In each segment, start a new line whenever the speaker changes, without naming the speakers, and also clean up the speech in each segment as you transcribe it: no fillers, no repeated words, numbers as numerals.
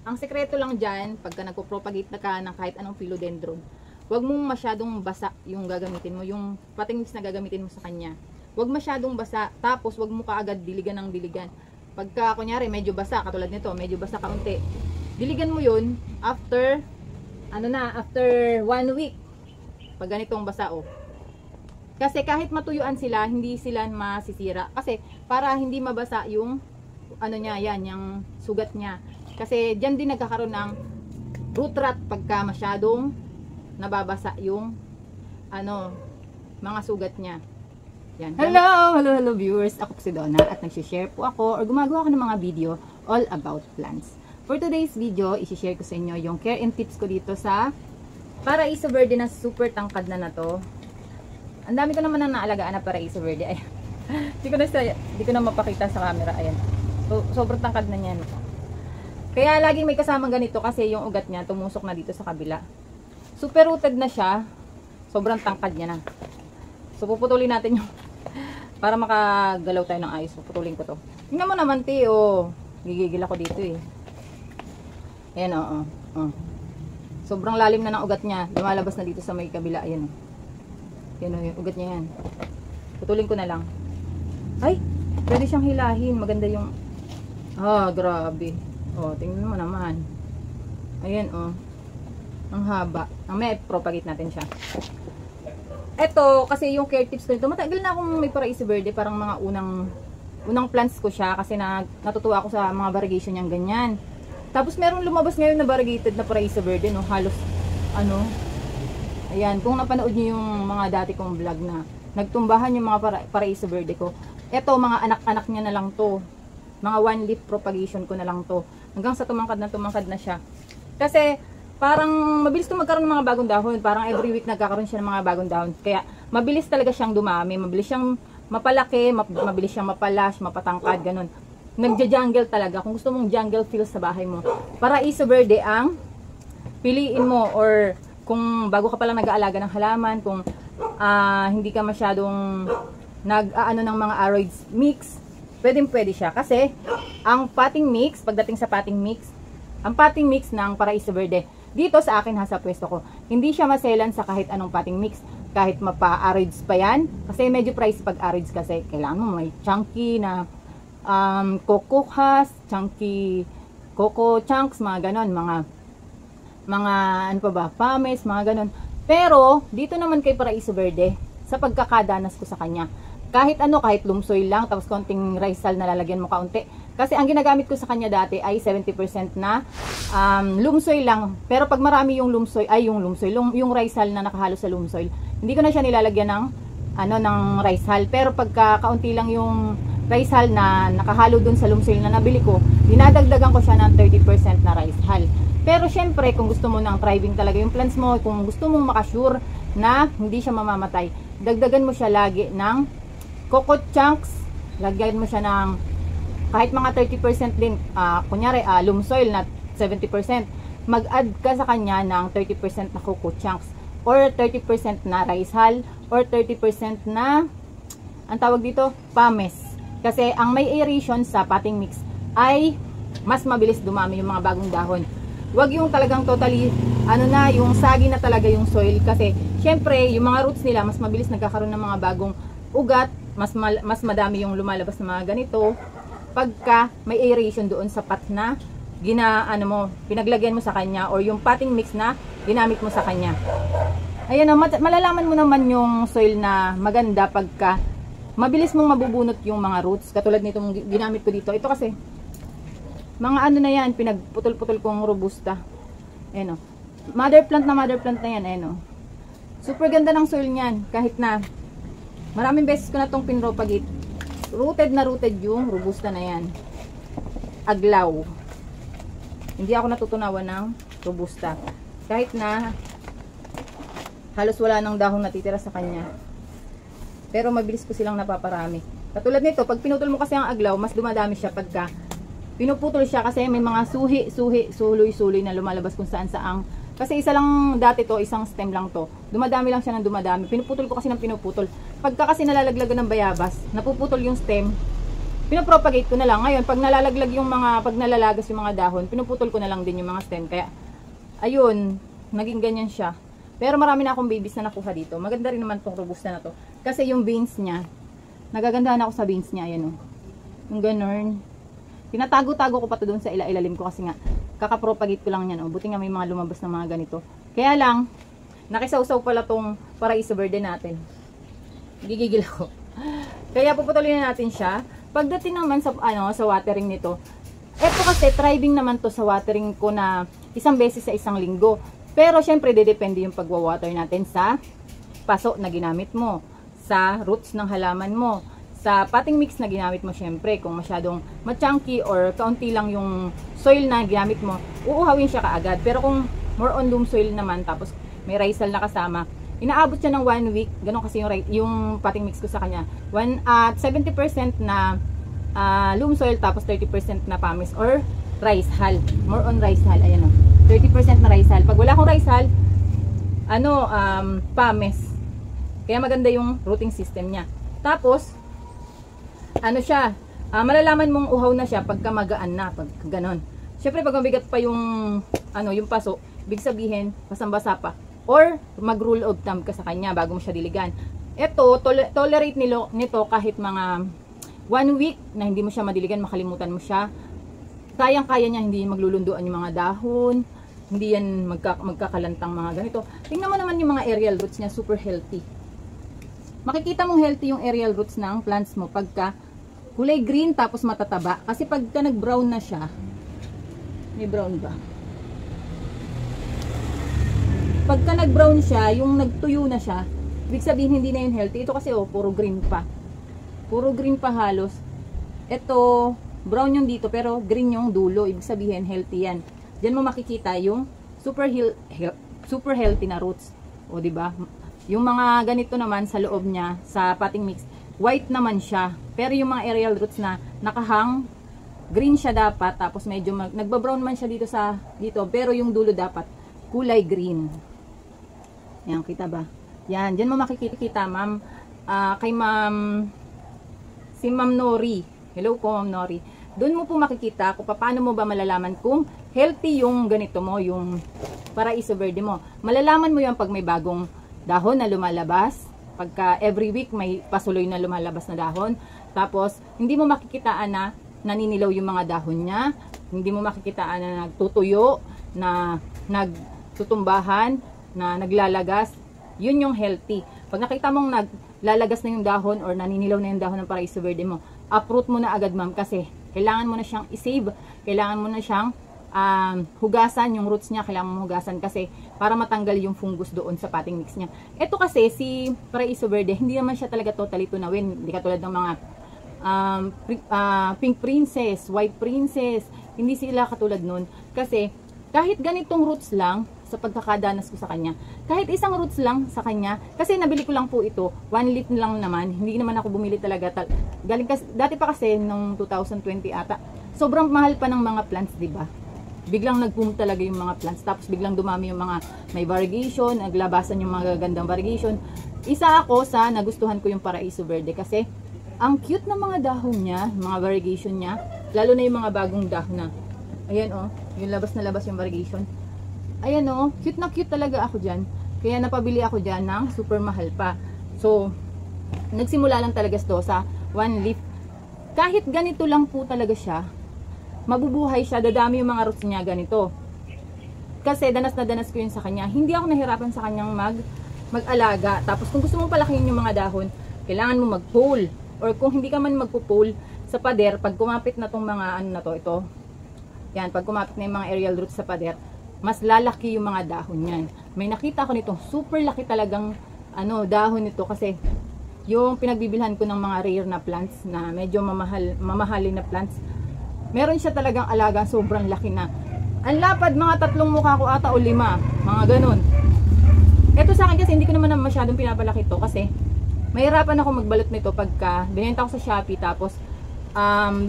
Ang sekreto lang dyan, pagka nagpo-propagate na ka ng kahit anong philodendron, huwag mong masyadong basa yung gagamitin mo, yung potting mix na gagamitin mo sa kanya. Huwag masyadong basa, tapos huwag mo kaagad diligan ng diligan. Pagka, kunyari, medyo basa, katulad nito, medyo basa kaunti, diligan mo yun after, after 1 week. Pag ganitong basa, oh. Kasi kahit matuyuan sila, hindi sila masisira. Kasi, para hindi mabasa yung, yung sugat niya. Kasi dyan din nagkakaroon ng root rot pagka masyadong nababasa yung mga sugat niya. Yan. Hello viewers. Ako po si Donna at nag-share po ako or gumagawa ako ng mga video all about plants. For today's video, i-share ko sa inyo yung care and tips ko dito sa Paraiso Verde na super tangkad na to. Ang dami ko naman na naalagaan na Paraiso Verde. Ayan. Di ko na mapakita sa camera. Ayan. So, sobrang tangkad na niyan. Kaya laging may kasamang ganito kasi yung ugat niya tumusok na dito sa kabila. Super rooted na siya. Sobrang tangkad niya na. So puputulin natin yung para makagalaw tayo ng ayos. Puputulin ko to. Tingnan mo naman, te, oh. Gigigil ako dito eh. Ayan, oh. Sobrang lalim na ng ugat niya. Lumalabas na dito sa may kabila. Ayan, oh. Ayan, oh, yung ugat niya yan. Putulin ko na lang. Ay, pwede siyang hilahin. Maganda yung grabe. Oh, tingnan mo naman. Ayan, oh. Ang haba. Ang may propagate natin siya. Ito, kasi yung care tips ko nito, matagal na akong may Paraiso Verde. Parang mga unang plants ko siya. Kasi natutuwa ako sa mga variegation niyang ganyan. Tapos meron lumabas ngayon na variegated na Paraiso Verde, no? Halos, ayan. Kung napanood niyo yung mga dati kong vlog na nagtumbahan yung mga Paraiso Verde ko. Ito, mga anak-anak niya na lang to. Mga 1 leaf propagation ko na lang to. Hanggang sa tumangkad na siya. Kasi parang mabilis to magkaroon ng mga bagong dahon. Parang every week nagkakaroon siya ng mga bagong dahon. Kaya mabilis talaga siyang dumami. Mabilis siyang mapalaki, mabilis siyang mapalash, mapatangkad, ganun. Nagja-jungle talaga. Kung gusto mong jungle feel sa bahay mo, Paraiso Verde ang piliin mo. Or kung bago ka palang nag-aalaga ng halaman, kung hindi ka masyadong ng mga aroids mix, pwede siya. Kasi, ang potting mix, pagdating sa potting mix, ang potting mix ng Paraiso Verde, dito sa akin sa pwesto ko, hindi siya maselan sa kahit anong potting mix. Kahit mapa-arids pa yan. Kasi medyo price pag arids kasi. Kailangan mo may chunky na coco husk, chunky coco chunks, mga ganon. Mga ano pa ba, pames, mga ganon. Pero, dito naman kay Paraiso Verde, sa pagkakadanas ko sa kanya, kahit lumsoy lang, tapos konting rice hull na lalagyan mo kaunti. Kasi ang ginagamit ko sa kanya dati ay 70% na lumsoy lang. Pero pag marami yung yung rice hull na nakahalo sa lumsoy, hindi ko na siya nilalagyan ng rice hull. Pero pagka kaunti lang yung rice hull na nakahalo dun sa lumsoy na nabili ko, dinadagdagan ko siya ng 30% na rice hull. Pero syempre, kung gusto mo ng thriving talaga yung plants mo, kung gusto mong makasure na hindi siya mamamatay, dagdagan mo siya lagi ng coco chunks. Lagyan mo siya ng kahit mga 30% din, kunyari loam soil na 70%, mag-add ka sa kanya ng 30% na coco chunks or 30% na rice hull or 30% na ang tawag dito, pames. Kasi ang may aeration sa potting mix ay mas mabilis dumami yung mga bagong dahon. Huwag yung talagang totally yung sagi na talaga yung soil, kasi syempre yung mga roots nila mas mabilis nagkakaroon ng mga bagong ugat, mas madami yung lumalabas na mga ganito pagka may aeration doon sa pot na pinaglagyan mo sa kanya or yung potting mix na ginamit mo sa kanya. Ayan, malalaman mo naman yung soil na maganda pagka mabilis mong mabubunot yung mga roots. Katulad nitong ginamit ko dito. Ito kasi mga na yan, pinagputol-putol kong robusta. Ayan, mother plant na yan. Ayan, super ganda ng soil niyan. Kahit na maraming beses ko na itong pinropagate. Rooted na rooted yung robusta na yan. Aglaw. Hindi ako natutunawan ng robusta. Kahit na halos wala nang dahon natitira sa kanya. Pero mabilis ko silang napaparami. Katulad nito, pag pinutol mo kasi ang aglaw, mas dumadami siya pagka pinuputol siya, kasi may mga suloy-suloy na lumalabas kung saan saang. Kasi isa lang dati to, isang stem lang to. Dumadami lang siya ng dumadami. Pinuputol ko kasi ng pinuputol. Pagka kasi nalalaglagan ng bayabas, napuputol yung stem, pinopropagate ko na lang. Ngayon, pag nalalaglag yung mga, pag nalalagas yung mga dahon, pinuputol ko na lang din yung mga stem. Kaya, ayun, naging ganyan siya. Pero marami na akong babies na nakuha dito. Maganda rin naman tong robusta na to. Kasi yung veins niya, nagagandahan ako sa veins niya. Ayan o. Yung ganun. Tinatago-tago ko pa to doon sa ilalim ko kasi nga, kakapropagate ko lang yan. O. Buti nga may mga lumabas na mga ganito. Kaya lang, nakisawsaw pala tong Paraiso Verde natin. Gigigil ako. Kaya puputulin na natin siya. Pagdating naman sa, sa watering nito, eto kasi thriving naman to sa watering ko na isang beses sa isang linggo. Pero syempre, depende yung pagwawater natin sa paso na ginamit mo, sa roots ng halaman mo, sa potting mix na ginamit mo. Syempre, kung masyadong ma-chunky or kaunti lang yung soil na ginamit mo, uuhawin siya kaagad. Pero kung more on loam soil naman, tapos may risal na kasama, inaabot siya ng 1 week. Ganun kasi yung potting mix ko sa kanya. 70% na loam soil, tapos 30% na pumice or rice hull. More on rice hull. Ayan o. 30% na rice hull. Pag wala akong rice hull, pumice. Kaya maganda yung rooting system niya. Tapos, siya, malalaman mong uhaw na siya pagka magaan na, pag ganon. Syempre, pag mabigat pa yung, yung paso, ibig sabihin, basang-basa pa. Or, mag-rule of thumb ka sa kanya bago mo siya diligan. Ito, tolerate nito kahit mga 1 week na hindi mo siya madiligan, makalimutan mo siya. Kayang-kaya niya, hindi maglulunduan yung mga dahon, hindi yan magkakalantang mga ganito. Tingnan mo naman yung mga aerial roots niya, super healthy. Makikita mong healthy yung aerial roots ng plants mo pagka kulay green tapos matataba. Kasi pagka nag-brown na siya, may brown ba? Pagka nag-brown siya, yung nagtuyo na siya, ibig sabihin hindi na yun healthy. Ito kasi puro green pa. Puro green pa halos. Ito, brown yung dito pero green yung dulo. Ibig sabihin healthy yan. Diyan mo makikita yung super healthy na roots. O diba? Yung mga ganito naman sa loob niya, sa potting mix, white naman siya. Pero yung mga aerial roots na nakahang, green siya dapat. Tapos medyo nagbabrown man siya dito. Pero yung dulo dapat kulay green. Yan, kita ba? Yan, dyan mo makikita, ma'am. Kay si Ma'am Nori. Hello po, Ma'am Nori. Doon mo po makikita kung paano mo ba malalaman kung healthy yung ganito mo, yung Paraiso Verde mo. Malalaman mo yan pag may bagong dahon na lumalabas. Pagka every week may pasuloy na lumalabas na dahon. Tapos, hindi mo makikitaan na naninilaw yung mga dahon niya. Hindi mo makikitaan na nagtutuyo, na nagtutumbahan, na naglalagas. Yun yung healthy. Pag nakita mong naglalagas na yung dahon or naninilaw na yung dahon ng Paraiso Verde mo, uproot mo na agad, ma'am, kasi kailangan mo na siyang i-save. Kailangan mo na siyang hugasan yung roots niya, kailangan mo hugasan kasi para matanggal yung fungus doon sa potting mix niya. Ito kasi si Paraiso Verde, hindi naman siya talaga totally tunawin, hindi katulad ng mga pink princess, white princess, hindi sila katulad nun. Kasi kahit ganitong roots lang, sa pagkakadanas ko sa kanya, kahit isang roots lang sa kanya, kasi nabili ko lang po ito, 1 leaf lang naman, hindi naman ako bumili talaga. Galing kasi, dati pa kasi nung 2020 ata, sobrang mahal pa ng mga plants, diba? Biglang nag-boom talaga yung mga plants, tapos biglang dumami yung mga may variegation, naglabasan yung mga gandang variegation. Isa ako sa nagustuhan ko yung Paraiso Verde kasi ang cute ng mga dahon niya, mga variegation niya, lalo na yung mga bagong dahon na. Ayan yung labas na labas yung variegation. Ayan cute na cute talaga ako dyan. Kaya napabili ako dyan ng super mahal pa. So, nagsimula lang talaga ito sa 1 leaf. Kahit ganito lang po talaga siya, mabubuhay siya, dadami yung mga roots niya ganito. Kasi danas na danas ko yun sa kanya. Hindi ako nahirapan sa kanyang mag-alaga. Tapos kung gusto mong palakihin yung mga dahon, kailangan mo mag-pole. Or kung hindi ka man magpo-pole sa pader, pag kumapit na tong mga ito. Yan, pag kumapit na yung mga aerial roots sa pader, mas lalaki yung mga dahon niyan. May nakita ko nito, super laki talagang dahon nito kasi yung pinagbibilhan ko ng mga rare na plants na medyo mamahalin na plants, meron siya talagang alaga, sobrang laki na. Ang lapad, mga 3 mukha ko ata o 5, mga ganun. Ito sa akin kasi hindi ko naman masyadong pinapalaki to kasi mahirapan ako magbalot nito pagka binenta ko sa Shopee tapos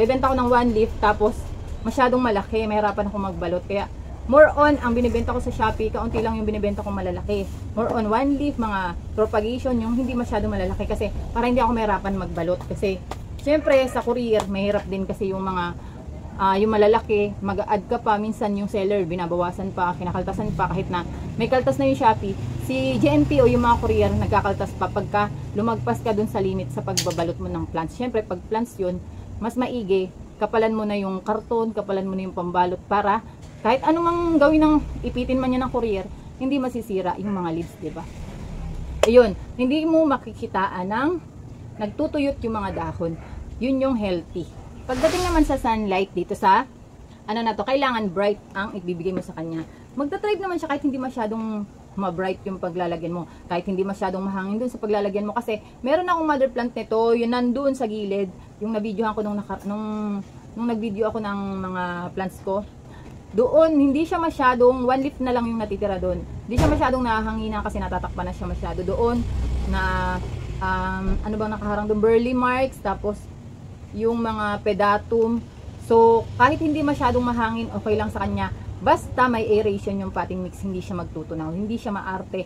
bebenta ko ng 1 leaf tapos masyadong malaki, mahirapan ako magbalot. Kaya more on, ang binibenta ko sa Shopee, kaunti lang yung binibenta ko malalaki. More on 1 leaf, mga propagation, yung hindi masyadong malalaki kasi para hindi ako mahirapan magbalot kasi Syempre, sa courier, mahirap din kasi yung mga yung malalaki, mag-add ka pa, minsan yung seller, binabawasan pa, kinakaltasan pa, kahit na may kaltas na yung Shopee, si GNP o yung mga courier, nagkakaltas pa pagka lumagpas ka dun sa limit sa pagbabalot mo ng plants. Syempre, pag plants yun, mas maigi, kapalan mo na yung karton, kapalan mo na yung pambalot para kahit anumang gawin ng ipitin man yan ng courier, hindi masisira yung mga leaves, diba? Ayun, hindi mo makikitaan ng nagtutuyot yung mga dahon. Yun yung healthy. Pagdating naman sa sunlight dito sa ano na to, kailangan bright ang ibibigay mo sa kanya. Magta-thrive naman siya kahit hindi masyadong ma-bright yung paglalagyan mo. Kahit hindi masyadong mahangin dun sa paglalagyan mo. Kasi meron akong mother plant nito, yun nandun sa gilid. Yung na-videohan ko nung nag-video ako ng mga plants ko. Doon, hindi siya masyadong, one leaf na lang yung natitira doon. Hindi siya masyadong nahanginan kasi natatakpan na siya masyado doon. Na, ano bang nakaharang doon? Burley marks, tapos yung mga pedatum. So, kahit hindi masyadong mahangin, okay lang sa kanya. Basta may aeration yung potting mix, hindi siya magtutunaw. Hindi siya maarte.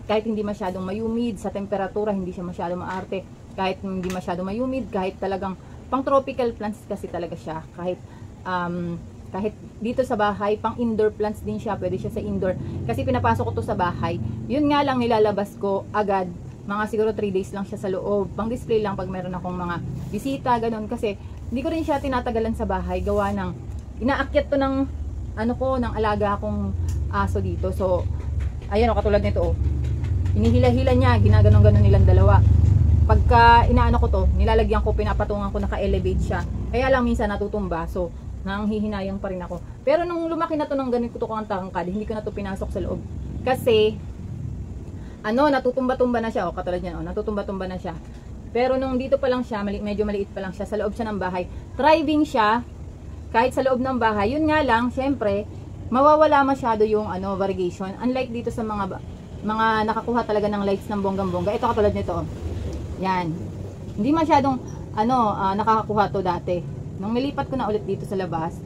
Kahit hindi masyadong mayumid sa temperatura, hindi siya masyadong maarte. Kahit hindi masyadong mayumid, kahit talagang pang tropical plants kasi talaga siya. Kahit dito sa bahay, pang indoor plants din siya. Pwede siya sa indoor. Kasi pinapasok ko to sa bahay. Yun nga lang nilalabas ko agad. Mga siguro 3 days lang siya sa loob. Pang display lang pag meron akong mga bisita, ganun. Kasi hindi ko rin siya tinatagalan sa bahay. Gawa ng, inaakyat to ng, ng alaga akong aso dito. So, ayan o, katulad nito o. Inihila-hila niya, ginaganon-ganon nilang dalawa. Pagka inaano ko to, nilalagyan ko, pinapatungan ko, naka-elevate siya. Kaya lang minsan natutumba. So, nanghihinayang pa rin ako. Pero nung lumaki na to ng ganito ko ang tangkad, hindi ko na to pinasok sa loob. Kasi, natutumba-tumba na siya, katulad niyan, natutumba-tumba na siya. Pero nung dito pa lang siya, medyo maliit pa lang siya, sa loob siya ng bahay, thriving siya, kahit sa loob ng bahay. Yun nga lang, syempre, mawawala masyado yung variegation. Unlike dito sa mga nakakuha talaga ng lights ng bonggang-bongga. Ito katulad nito, yan. Hindi masyadong, nakakakuha to dati. Nung nilipat ko na ulit dito sa labas,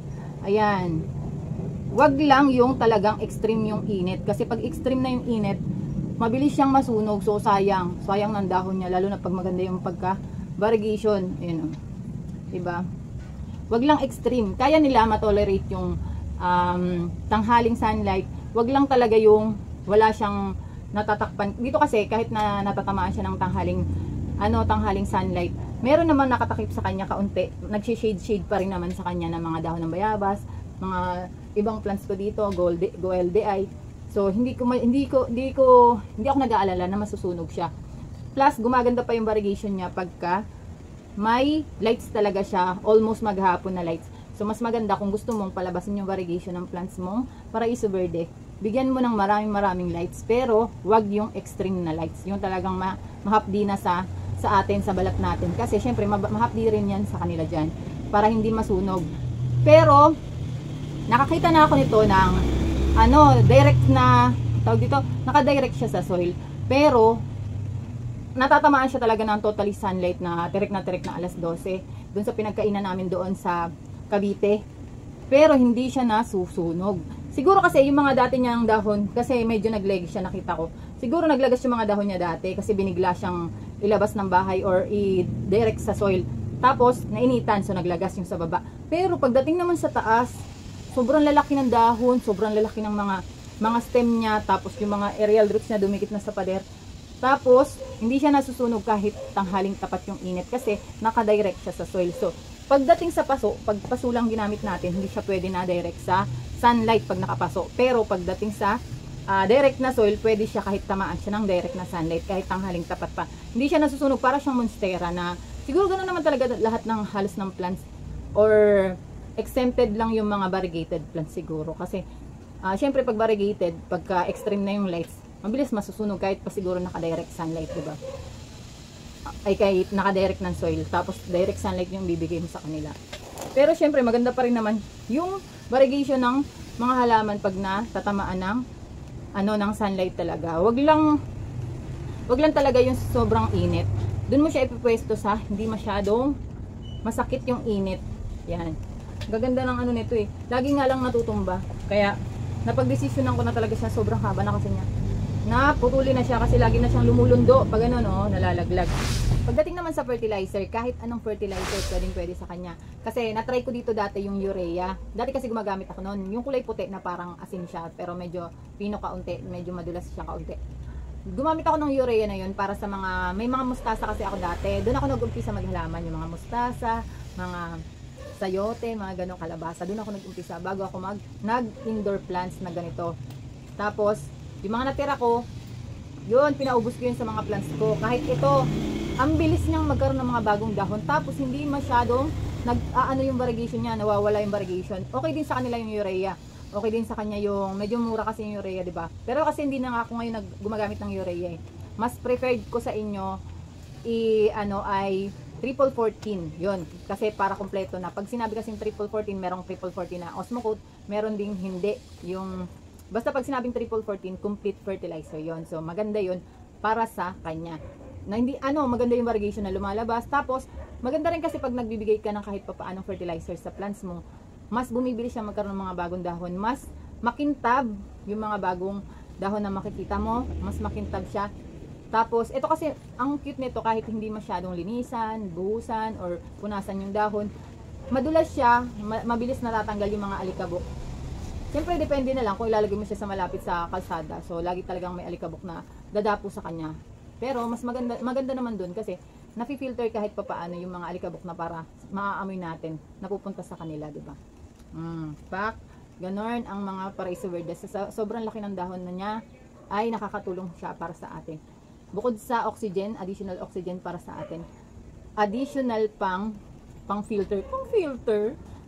ayan, wag lang yung talagang extreme yung init. Kasi pag extreme na yung init, mabilis siyang masunog. So sayang ng dahon niya, lalo na pag maganda yung pagka-variegation. Ayan o. Diba? Wag lang extreme. Kaya nila matolerate yung tanghaling sunlight. Wag lang talaga yung wala siyang natatakpan. Dito kasi kahit na natatamaan siya ng tanghaling sunlight, meron naman nakatakip sa kanya kaunti. Nagsi-shade pa rin naman sa kanya ng mga dahon ng bayabas, mga ibang plants ko dito, goeldei. So hindi ako nag-aalala na masusunog siya. Plus gumaganda pa yung variegation niya pagka may lights talaga siya, almost maghapon na lights. So mas maganda kung gusto mong palabasin yung variegation ng plants mong Paraiso Verde. Bigyan mo ng maraming lights, pero wag yung extreme na lights. Yung talagang mahapdi na sa atin, sa balat natin. Kasi syempre mahapdi rin yan sa kanila dyan para hindi masunog. Pero nakakita na ako nito ng direct na tawag dito, naka-direct siya sa soil. Pero natatamaan siya talaga ng totally sunlight na tirik na alas 12 doon sa pinagkainan namin doon sa Cavite. Pero hindi siya nasusunog. Siguro kasi yung mga dati niyang dahon, kasi medyo naglegis siya, nakita ko. Siguro naglagas yung mga dahon niya dati kasi binigla siyang ilabas ng bahay or i-direct sa soil. Tapos nainitan, so naglagas yung sa baba. Pero pagdating naman sa taas, sobrang lalaki ng dahon, sobrang lalaki ng mga stem niya, tapos yung mga aerial roots niya dumikit na sa pader. Tapos hindi siya nasusunog kahit tanghaling tapat yung init kasi naka-direct siya sa soil. So pagdating sa paso, pag paso lang ginamit natin, hindi siya pwede na direct sa sunlight pag nakapaso. Pero pagdating sa direct na soil, pwede siya kahit tamaan siya ng direct na sunlight, kahit tanghaling tapat pa. Hindi siya nasusunog, para siyang monstera na, siguro ganoon naman talaga lahat ng halos ng plants, or exempted lang yung mga variegated plants siguro. Kasi, syempre pag variegated, pagka extreme na yung lights, mabilis masusunog kahit pa siguro naka-direct sunlight, diba? Ay kahit naka-direct ng soil, tapos direct sunlight yung bibigay mo sa kanila. Pero syempre maganda pa rin naman yung variegation ng mga halaman pag natatamaan ng sunlight talaga. Wag lang talaga yung sobrang init. Doon mo siya ipipwesto sa hindi masyadong masakit yung init. Yan. Gaganda ng nito eh. Lagi nga lang natutumba. Kaya napagdesisyonan ko na talaga siya, sobrang haba na kasi niya. Naputuli na siya kasi lagi na siyang lumulundo pag nalalaglag. Pagdating naman sa fertilizer, kahit anong fertilizer pwede sa kanya. Kasi na-try ko dito dati yung urea. Dati kasi gumagamit ako noon. Yung kulay puti na parang asin siya, pero medyo pino kaunti, medyo madulas siya kaunti. Gumamit ako ng urea na yun para sa mga, may mga mustasa kasi ako dati. Doon ako nag-umpisa maghalaman, yung mga mustasa, mga sayote, mga ganong kalabasa. Doon ako nag-umpisa bago ako nag-indoor plants na ganito. Tapos, yung mga natira ko, yun, pinaubos ko yun sa mga plants ko. Kahit ito, ang bilis niyang magkaroon ng mga bagong dahon. Tapos, hindi masyadong nag-aano yung variegation niya, nawawala yung variegation. Okay din sa kanila yung urea. Okay din sa kanya yung, medyo mura kasi yung urea, di ba? Pero kasi hindi na nga ako ngayon gumagamit ng urea eh. Mas preferred ko sa inyo, ay triple 14. Yun, kasi para kompleto na. Pag sinabi kasing triple 14, merong triple 14 na Osmocote, meron ding hindi. Yung basta pag sinabing triple 14, complete fertilizer yon. So, maganda yon para sa kanya. Na hindi, maganda yung variegation na lumalabas. Tapos, maganda rin kasi pag nagbibigay ka ng kahit papaanong fertilizer sa plants mo, mas bumibili siya magkaroon ng mga bagong dahon. Mas makintab yung mga bagong dahon na makikita mo. Mas makintab siya. Tapos, ito kasi, ang cute nito kahit hindi masyadong linisan, buhusan, or punasan yung dahon, madulas siya, mabilis natatanggal yung mga alikabok. Siyempre, depende na lang kung ilalagay mo siya sa malapit sa kalsada. So, lagi talagang may alikabok na dadapo sa kanya. Pero, mas maganda naman dun kasi nafi-filter kahit papaano yung mga alikabok na para maaamoy natin, napupunta sa kanila, di ba? Pak, ganon ang mga Paraiso Verde. Sobrang laki ng dahon na niya, ay nakakatulong siya para sa atin. Bukod sa oxygen, additional oxygen para sa atin. Additional pang filter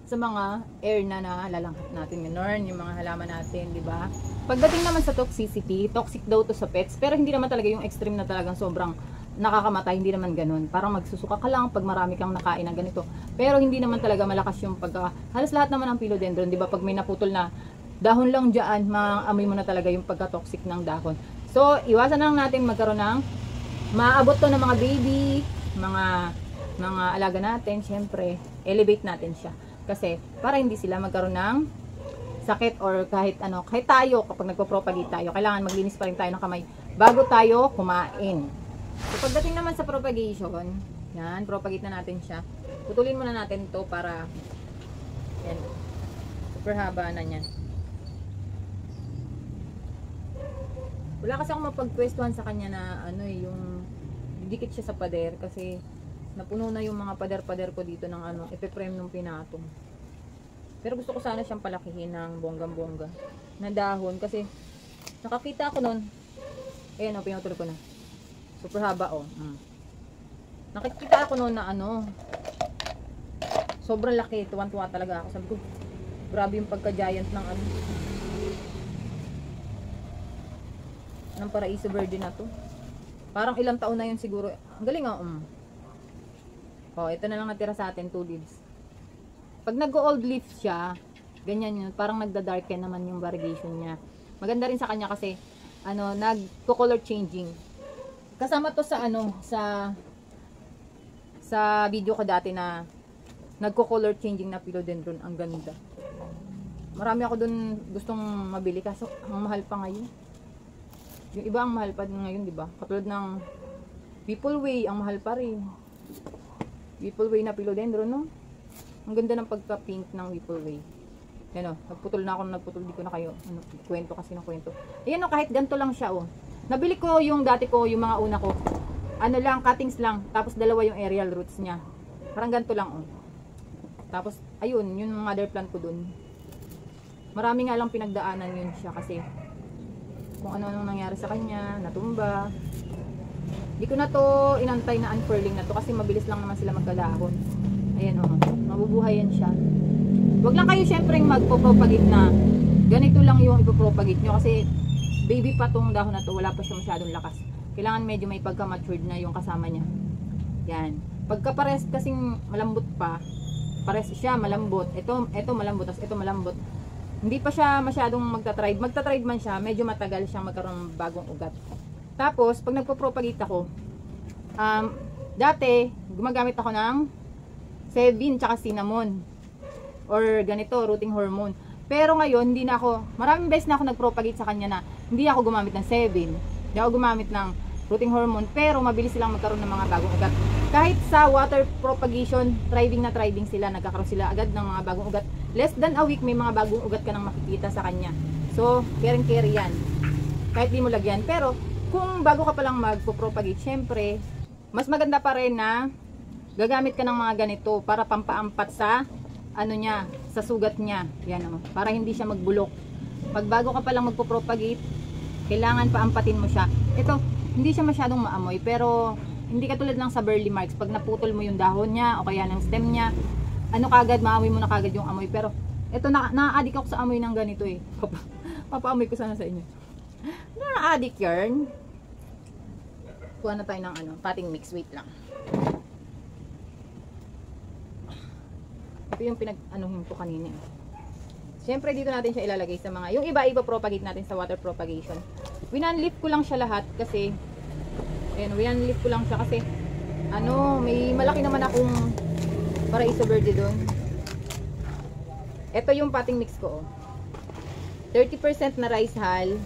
sa mga air na nalalangkap natin, yung mga halaman natin, di ba? Pagdating naman sa toxicity, toxic daw to sa pets, pero hindi naman talaga yung extreme na talagang sobrang nakakamatay, hindi naman ganun. Parang magsusuka ka lang pag marami kang nakain ng ganito. Pero hindi naman talaga malakas yung halos lahat naman ng philodendron, di ba? Pag may naputol na dahon lang dyan, maamoy mo na talaga yung pagka-toxic ng dahon. So, iwasan na lang natin magkaroon ng maabot to ng mga baby, mga alaga natin, syempre, elevate natin siya. Kasi, para hindi sila magkaroon ng sakit or kahit tayo, kapag nagpo-propagate tayo, kailangan maglinis pa rin tayo ng kamay bago tayo kumain. So, pagdating naman sa propagation, yan, propagate na natin siya. Putulin muna natin to para, yan, super haba na yan. Wala kasi akong mapagpwestuhan sa kanya na, yung, didikit siya sa pader kasi, napuno na yung mga pader-pader ko dito ng ipe-frame ng pinatong. Pero gusto ko sana siyang palakihin ng bonggang-bongga na dahon kasi nakakita ako noon. Ayan pinutol ko na. Super haba Nakikita ako noon na sobrang laki, tuwan-tuwa talaga ako. Sabi ko, grabe yung pagka-giant ng ng Paraiso Verde na to. Parang ilang taon na yun siguro. Ang galing ito na lang natira sa atin, 2 leaves. Pag nag-old leaf siya, ganyan yun, parang nagda-darken naman yung variegation niya. Maganda rin sa kanya kasi, nagko-color changing. Kasama to sa, sa video ko dati na, nagko-color changing na philodendron. Ang ganda. Marami ako dun gustong mabili, kaso ang mahal pa ngayon. Yung iba ang mahal pa ngayon, di ba? Katulad ng People Way, ang mahal pa rin. Whipple Way na philodendron, no? Ang ganda ng pagka-pink ng Whipple Way. Yan nagputol na ako, di ko na kayo. Kwento kasi ng kwento. Ayan kahit ganito lang siya, Nabili ko yung dati ko, yung mga una ko. Cuttings lang. Tapos dalawa yung aerial roots niya. Parang ganito lang, Tapos, ayun, yung mother plant ko dun. Marami nga lang pinagdaanan yun siya kasi kung ano-anong nangyari sa kanya, natumba. Hindi ko na to inantay na unfurling na to kasi mabilis lang naman sila magkadahon. Ayan mabubuhay yan siya. Huwag lang kayo syempre magpo-propagate na ganito lang yung ipopropagate nyo kasi baby pa tong dahon na to, wala pa siya masyadong lakas. Kailangan medyo may pagka-matured na yung kasama niya. Yan. Pagka pares kasing malambot pa, pares siya malambot. Ito malambot, tapos ito malambot. Hindi pa siya masyadong magta-tride. Magta-tride man siya, medyo matagal siyang magkaroon ng bagong ugat. Tapos, pag nagpo-propagate ako, dati, gumagamit ako ng Sevin tsaka cinnamon. Or ganito, rooting hormone. Pero ngayon, maraming beses na ako nag-propagate sa kanya na hindi ako gumamit ng Sevin. Hindi ako gumamit ng rooting hormone, pero mabilis silang magkaroon ng mga bagong ugat. Kahit sa water propagation, thriving na thriving sila, nagkakaroon sila agad ng mga bagong ugat. Less than a week, may mga bagong ugat ka nang makikita sa kanya. So, carry yan. Kahit di mo lagyan. Pero, kung bago ka palang magpo-propagate, syempre, mas maganda pa rin na gagamit ka ng mga ganito para pampaampat sa ano niya, sa sugat niya. Yan o, para hindi siya magbulok. Pag bago ka palang magpo-propagate, kailangan paampatin mo siya. Ito, hindi siya masyadong maamoy, pero hindi katulad ng sa burley marks. Pag naputol mo yung dahon niya o kaya ng stem niya, ano kagad, maamoy mo na kagad yung amoy. Pero ito, na-addict ako sa amoy ng ganito eh. Papaamoy ko sana sa inyo. Na-addict yarn. Kuha na tayo ng ano, potting mix. Wait lang. Ito yung pinag-anuhin ko kanina. Siyempre dito natin siya ilalagay sa mga, yung iba propagate natin sa water propagation. Winanleaf ko lang siya lahat kasi ayan, winanleaf ko lang siya kasi ano, may malaki naman akong paraiso verde doon. Ito yung potting mix ko. 30% na rice hull,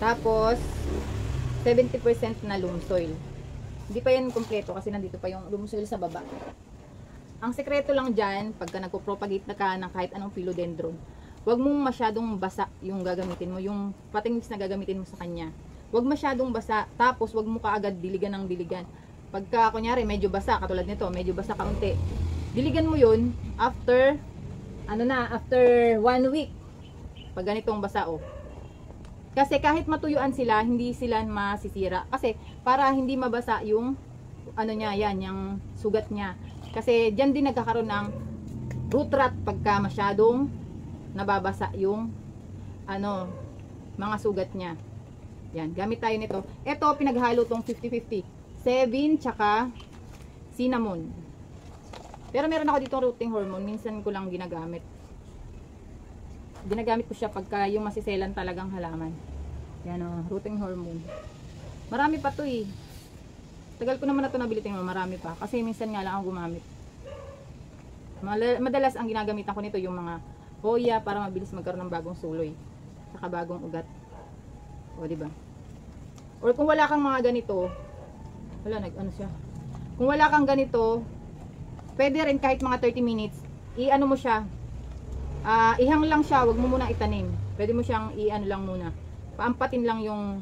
tapos 70% na loam soil. Hindi pa yan kompleto kasi nandito pa yung loam soil sa baba. Ang sekreto lang dyan, pagka nagpo-propagate na ka ng kahit anong philodendron, huwag mong masyadong basa yung gagamitin mo, yung potting mix na gagamitin mo sa kanya. Huwag masyadong basa, tapos huwag mo kaagad diligan ng diligan. Pagka, kunyari, medyo basa, katulad nito, medyo basa kaunti, diligan mo yun after, after 1 week. Pag ganitong basa, oh. Kasi kahit matuyuan sila, hindi sila masisira. Kasi, para hindi mabasa yung, yung sugat niya. Kasi diyan din nagkakaroon ng root rot pagka masyadong nababasa yung mga sugat niya. Yan, gamit tayo nito. Ito pinaghalo tong 50-50. 7 tsaka cinnamon. Pero meron ako dito rooting hormone, minsan ko lang ginagamit. Ginagamit ko siya pagka yung masiselan talagang halaman. Yan o, rooting hormone. Marami pa to eh. Tagal ko naman na ito nabili, tingnan mo, marami pa. Kasi minsan nga lang ako gumamit. Madalas ang ginagamitan ko nito yung mga hoya para mabilis magkaroon ng bagong suloy. Saka bagong ugat. O, diba? Or kung wala kang mga ganito, siya. Kung wala kang ganito, pwede rin kahit mga 30 minutes, i-ano mo siya. Ihang lang siya, wag mo muna itanim. Pwede mo siyang i-ano lang muna. Paampatin lang yung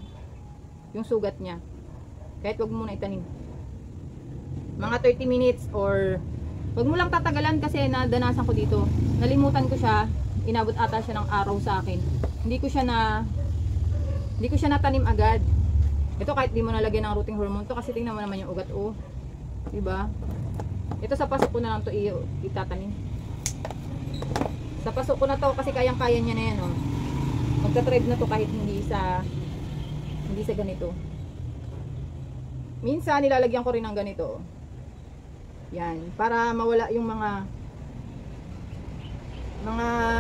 sugat niya. Kahit wag mo muna itanim. Mga 30 minutes or wag mo lang tatagalan kasi nadanasan ko dito. Nalimutan ko siya. Inabot ata siya ng araw sa akin. Hindi ko siya natanim agad. Ito kahit di mo nalagyan ng rooting hormone to kasi tingnan mo naman yung ugat oh. Diba? Ito sa pasok ko na lang to itatanim. Sa pasok ko na to kasi kayang-kaya niya na yan oh. Magta-thrive na to kahit hindi sa ganito. Minsan nilalagyan ko rin ng ganito. Yan, para mawala yung mga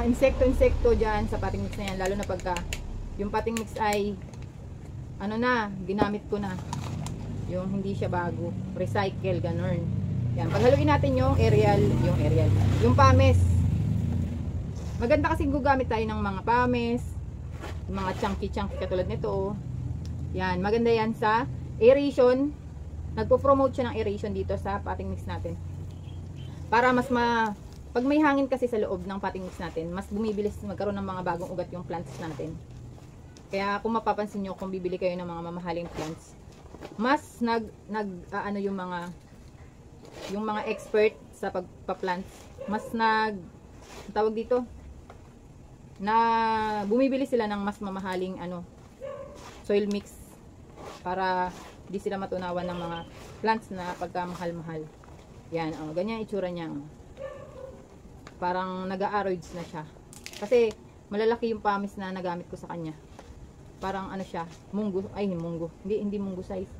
insekto diyan sa potting mix na yan, lalo na pagka yung potting mix ay ginamit ko na. Yung hindi siya bago, recycle ganon. Yan, paghaluin natin yung yung pames. Maganda kasi gugamit tayo ng mga pames, yung mga chunky katulad nito. Yan, maganda yan sa aeration. Nagpo-promote siya ng aeration dito sa potting mix natin. Para pag may hangin kasi sa loob ng potting mix natin, mas bumibilis magkaroon ng mga bagong ugat yung plants natin. Kaya kung mapapansin nyo, kung bibili kayo ng mga mamahaling plants, mas yung mga expert sa pagpa-plants, mas tawag dito, na bumibili sila ng mas mamahaling soil mix para di sila matunawan ng mga plants na pagkamahal-mahal. Yan, ganyan itsura niya. Parang nag-a-aroids na siya. Kasi malalaki yung pamis na nagamit ko sa kanya. Parang siya, munggo, hindi munggo size.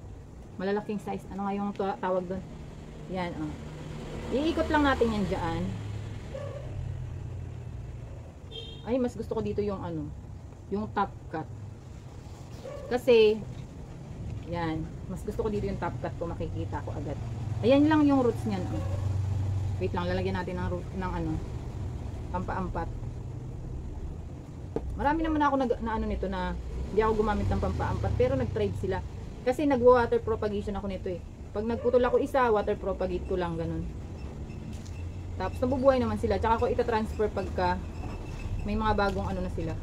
Malalaking size. Ano nga yung tawag doon? Yan, iikot lang natin yan dyan. Ay, mas gusto ko dito yung yung top cut. Kasi yan, mas gusto ko dito yung top cut ko, makikita ko agad. Ayan lang yung roots niyan. Wait lang, lalagyan natin ng root ng pampaampat. Marami naman ako nito na hindi ako gumamit ng pampaampat, pero nag-thrive sila. Kasi nagwa-water propagation ako nito eh. Pag nagputol ako isa, water propagate ko lang, ganun. Tapos nabubuhay naman sila. Tsaka ako ita-transfer pagka may mga bagong ano na sila.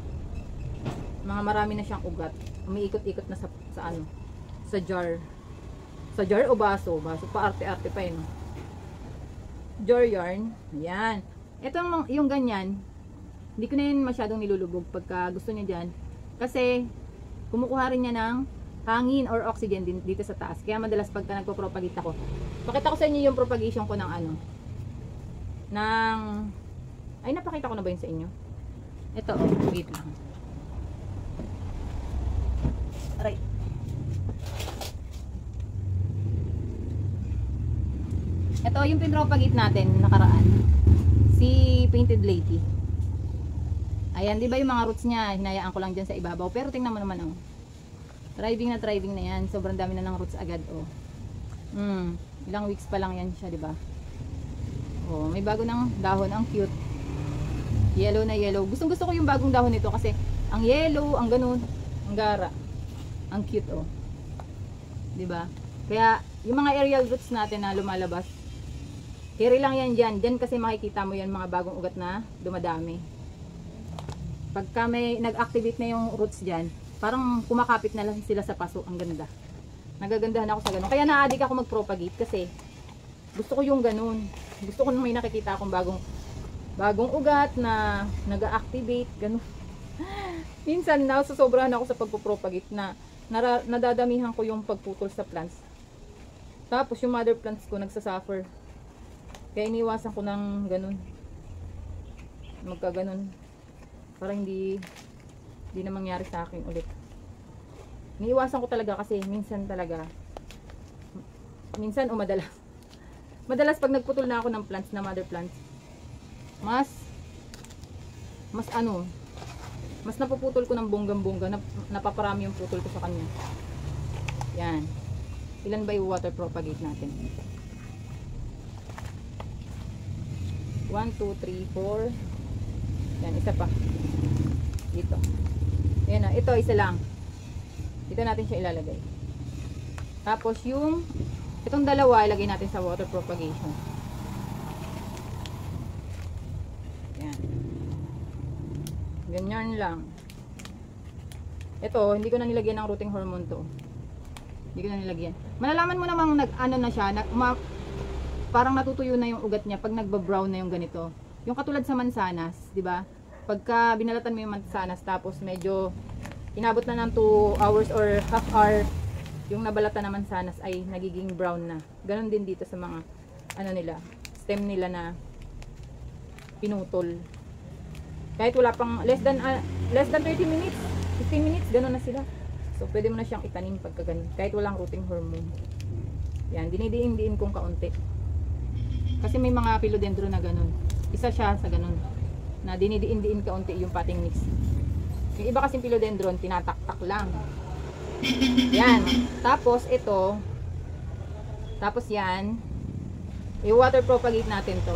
Mga marami na siyang ugat. Umiikot-ikot na sa ano, sa jar. Sa jar o baso? Baso pa, arte-arte pa yun. Jar yarn. Ayan. Ito yung ganyan. Hindi ko na yun masyadong nilulubog pagka gusto niya dyan. Kasi kumukuha rin niya ng hangin or oxygen din dito sa taas. Kaya madalas pagka nagpo-propagate ako. Pakita ko sa inyo yung propagation ko ng ano. Ay, napakita ko na ba yun sa inyo? Ito, oh, wait lang. Aray. Ito yung pinropagate natin nakaraan. Si Painted Lady. Ayan, di ba yung mga roots niya, hinayaan ko lang dyan sa ibabaw. Pero tingnan mo naman, oh. Thriving na yan. Sobrang dami na ng roots agad, oh. Ilang weeks pa lang yan siya, di ba? Oh, may bago ng dahon, ang cute. Yellow na yellow. Gustong-gusto ko yung bagong dahon nito kasi ang yellow, ang ganun, ang gara. Ang cute, oh. 'Di ba? Kaya yung mga aerial roots natin na lumalabas, carry lang yan diyan. Diyan kasi makikita mo yan mga bagong ugat na dumadami. Pagka may nag-activate na yung roots diyan, parang kumakapit na lang sila sa paso. Ang ganda. Nagagandahan ako sa ganun. Kaya na-addict ako mag-propagate kasi gusto ko yung ganun. Gusto ko nung may nakikita akong bagong ugat na nag-activate, ganun. Minsan nasosobrahan ako sa pagpo-propagate na nadadamihan ko yung pagputol sa plants. Tapos yung mother plants ko nagsasuffer. Kaya iniwasan ko ng ganun. Magkaganon. Para hindi na mangyari sa akin ulit. Iniiwasan ko talaga kasi minsan o madalas pag nagputol na ako ng plants, na mother plants, mas napuputol ko ng bonggang-bongga, napaparami yung putol ko sa kanya. Yan. Ilan ba yung water propagate natin? 1, 2, 3, 4. Yan, isa pa. Dito. Yan na, ito isa lang. Dito natin siya ilalagay. Tapos itong dalawa ilagay natin sa water propagation. Yan. Ganyan lang. Ito, hindi ko na nilagyan ng rooting hormone to. Hindi ko na nilagyan. Malalaman mo namang ano na siya, parang natutuyo na yung ugat niya pag nagba-brown na yung ganito. Yung katulad sa mansanas, 'di ba? Pagka binalatan mo yung mansanas tapos medyo inabot na ng 2 hours or half hour, yung nabalatan na mansanas ay nagiging brown na. Ganon din dito sa mga stem nila na pinutol. Kahit wala pang less than 30 minutes, 15 minutes, ganon na sila. So pwede mo na siyang itanim pagka ganun, kahit walang rooting hormone. Yan, dinidiin-diin kong kaunti. Kasi may mga philodendron na ganun. Isa siya sa ganun, na dinidiin-diin kaunti yung potting mix. Yung iba kasing philodendron, tinatak-tak lang. Yan. Tapos ito, yan, i-water propagate natin to.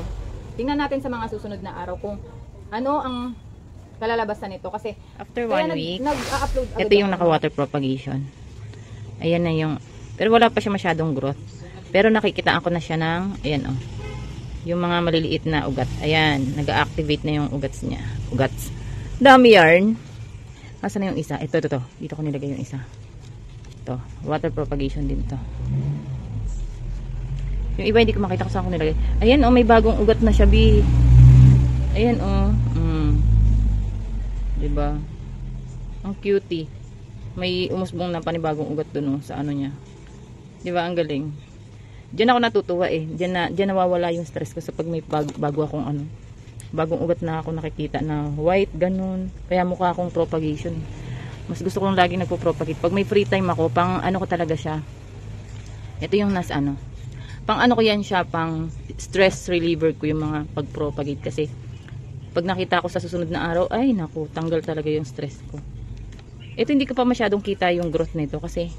Tingnan natin sa mga susunod na araw kung ano ang kalalabasan nito. Kasi
after 1 week,
nag-upload agad.
ito yung naka-water propagation. Ayan na yung, pero wala pa siya masyadong growth. Pero nakikitaan ko na siya ng, ayan oh, yung mga maliliit na ugat. Ayan, nag-activate na yung ugats niya. Ugats. Dami yarn. Asan na yung isa? Ito. Dito ko nilagay yung isa. Ito, water propagation din to. Yung iba hindi ko makita kung saan ko nilagay. Ayan oh, may bagong ugat na siya, bi. Ayan oh. Diba? Ang cutie. May umusbong na panibagong ugat dun oh, sa ano niya. Diba? Ang galing. Diyan ako natutuwa eh. Diyan nawawala yung stress ko sa pag may bago akong bagong ugat na ako nakikita na white, ganun. Kaya mukha akong propagation. Mas gusto ko lagi nagpo-propagate. Pag may free time ako, pang ano ko talaga siya. Ito yung pang ano ko yan siya, pang stress reliever ko yung mga pag-propagate. Kasi pag nakita ko sa susunod na araw, ay naku, tanggal talaga yung stress ko. Ito hindi ko pa masyadong kita yung growth nito kasi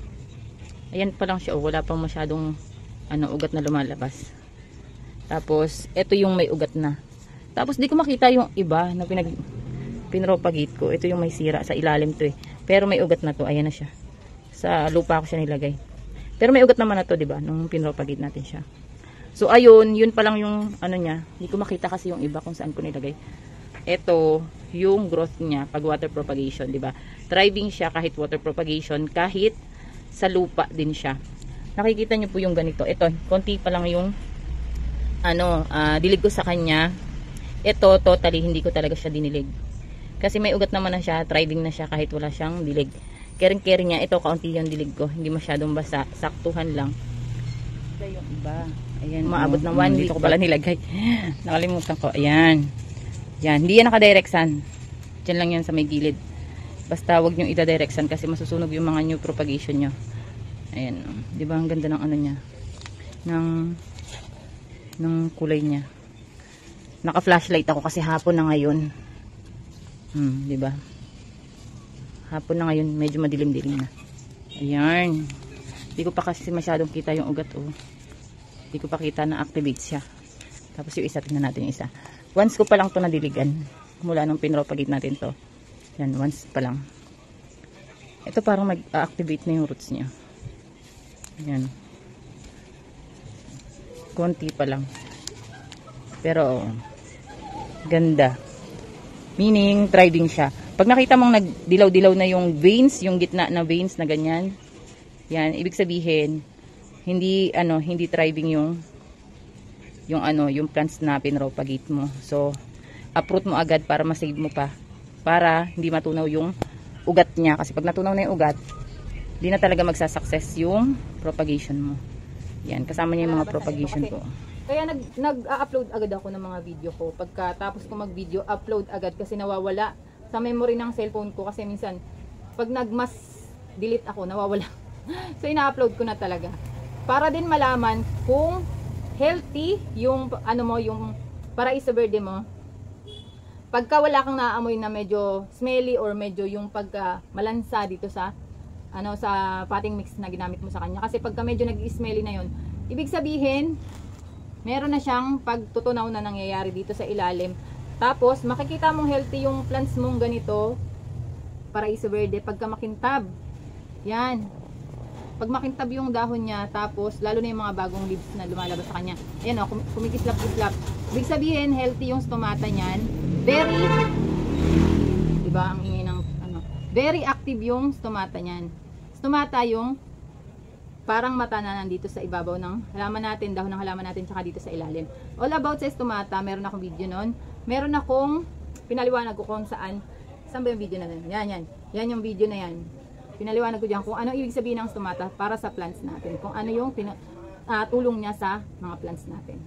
ayan pa lang siya, wala pang masyadong ugat na lumalabas. Tapos ito yung may ugat na. Tapos di ko makita yung iba na pinropagate ko. Ito yung may sira sa ilalim to eh. Pero may ugat na to, ayan na siya. Sa lupa ko siya nilagay. Pero may ugat naman na to, 'di ba? Nung pinropagate natin siya. So ayun, yun pa lang yung ano niya. Hindi ko makita kasi yung iba kung saan ko nilagay. Ito, yung growth niya pag water propagation, 'di ba? Thriving siya kahit water propagation, kahit sa lupa din siya. Nakikita niyo po yung ganito. Ito, konti pa lang yung dilig ko sa kanya. Ito, totally hindi ko talaga siya dinilig. Kasi may ugat naman na siya, thriving na siya kahit wala siyang dilig. Kering-kering niya, ito kaunti yung dilig ko. Hindi masyadong basa, saktuhan lang. Ito yung iba. Ayan, maabot ng 1 week. Dito ko pala nilagay. Nakalimutan ko. Ayan. Yan, hindi yan nakadireksan. Diyan lang yan sa may gilid. Basta wag nyo ida-direction kasi masusunog yung mga new propagation nyo. Ayan. Di ba ang ganda ng ano niya? Ng kulay niya. Naka-flashlight ako kasi hapon na ngayon. Di ba? Hapon na ngayon, medyo madilim-dilim na. Ayan. Hindi ko pa kasi masyadong kita yung ugat, oh. Hindi ko pa kita na activate siya. Tapos yung isa, tingnan natin yung isa. Once ko pa lang to nadiligan. Mula nung pinropagate natin to. Yan, once pa lang. Ito parang mag-activate na yung roots niya. Ayan. Konti pa lang. Pero, ganda. Meaning, thriving siya. Pag nakita mong nagdilaw-dilaw na yung veins, yung gitna na veins na ganyan, yan, ibig sabihin, hindi thriving yung plants na pinropagate mo. So, uproot mo agad para masave mo pa. Para hindi matunaw yung ugat niya. Kasi pag natunaw na yung ugat, hindi na talaga magsasucess yung propagation mo. Yan, kasama niya yung mga propagation ko.
Kaya nag-upload agad ako ng mga video ko. Pagkatapos ko mag-video, upload agad kasi nawawala sa memory ng cellphone ko. Kasi minsan, pag nag-mass delete ako, nawawala. So, ina-upload ko na talaga. Para din malaman kung healthy yung, yung Paraiso Verde mo. Pagka wala kang naamoy na medyo smelly or medyo yung pagka malansa dito sa, sa potting mix na ginamit mo sa kanya. Kasi pagka medyo nag-smelly na yun, ibig sabihin, meron na siyang pagtutunaw na nangyayari dito sa ilalim. Tapos, makikita mong healthy yung plants mong ganito, Paraiso Verde, pagka makintab. Yan. Pag makintab yung dahon niya, tapos, lalo na yung mga bagong leaves na lumalabas sa kanya. Ayan o, kumikislap-kislap. Ibig sabihin, healthy yung stomata niyan. Very, diba, ang ingay ng, very active yung stomata niyan. Stomata yung parang mata na nandito sa ibabaw ng halaman natin, dahon ng halaman natin, tsaka dito sa ilalim. All about sa stomata, meron akong video nun. Meron akong pinaliwanag ko kung saan ba yung video na nun. Yan yung video na yan. Pinaliwanag ko dyan kung ano ibig sabihin ng stomata para sa plants natin. Kung ano yung tulong niya sa mga plants natin.